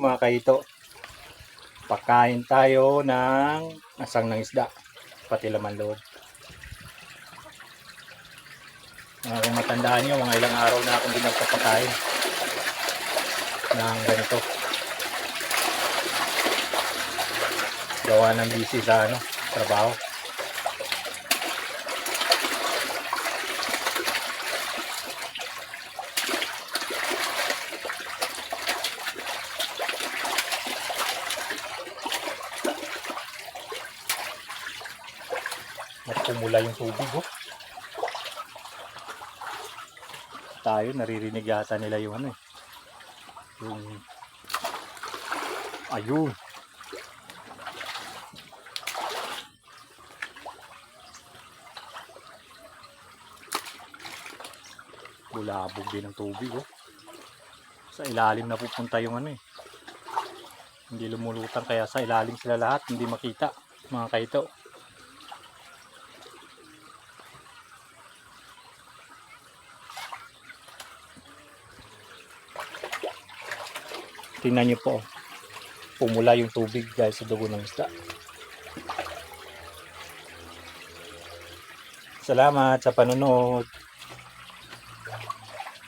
mga kaito. Pagkain tayo ng asang ng isda, pati laman loob. Kung matandaan nyo, mga ilang araw na akong pinagpapakain ng ganito. Gawa ng busy sa trabaho. Pumula yung tubig, oh. Tayo naririnig yata nila yung yung ayun. Bulabog din ang tubig, oh. Sa ilalim na pupunta yung hindi lumulutang, kaya sa ilalim sila lahat, hindi makita mga kaito. Tingnan nyo po, pumula yung tubig dahil sa dugo ng isda. Salamat sa panonood.